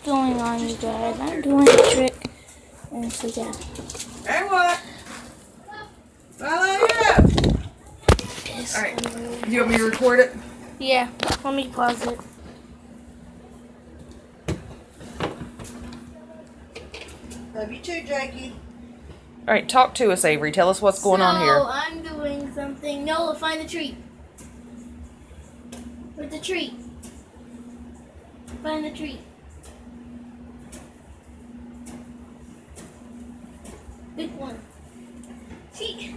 going on, you guys? I'm doing a trick, and so yeah. Hey, what? Follow you. All right. You want me to record it? Yeah. Let me pause it. Love you too, Jakey. All right, talk to us, Avery. Tell us what's going on here. So I'm doing something. Noah, find the treat. Where's the treat? Find the treat. Big one. Treat.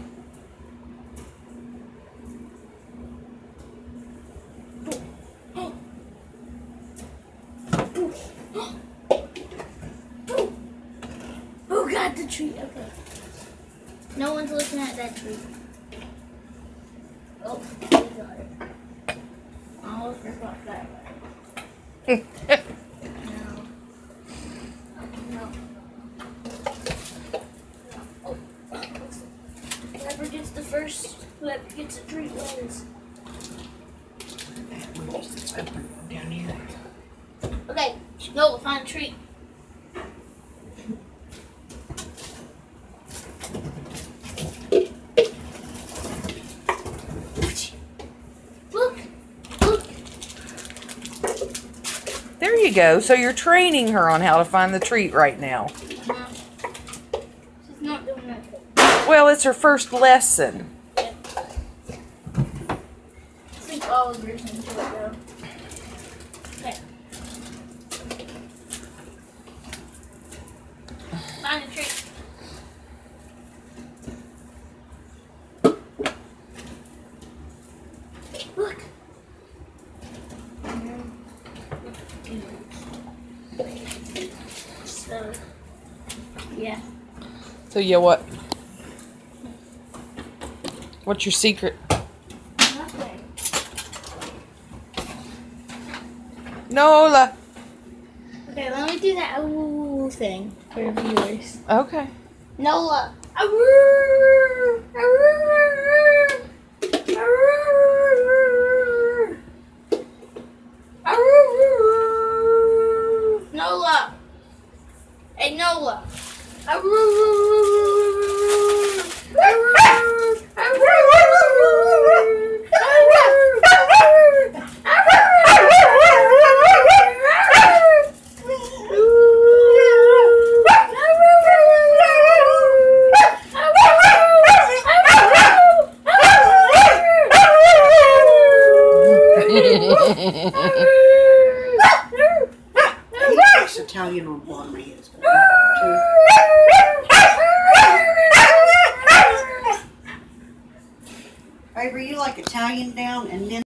Who got the treat? Okay. No one's looking at that treat. Oh, we got it. I almost forgot that. No. No. Oh. Whoever gets the first, whoever gets the treat wins. Down here. Okay, no, find a treat. Look, look. There you go. So you're training her on how to find the treat right now. She's not doing that. Well, it's her first lesson. I think Oliver's into it though. Okay. Find a treat. Look. So, yeah. So yeah, what? What's your secret? Nothing. Nola. Okay, let me do that ooh thing for the viewers. Okay. Nola. Arrrr, arrrr, arrrr, arrrr. Nola. Hey, Nola. He likes Italian on bottom of his. Avery, you like Italian down and then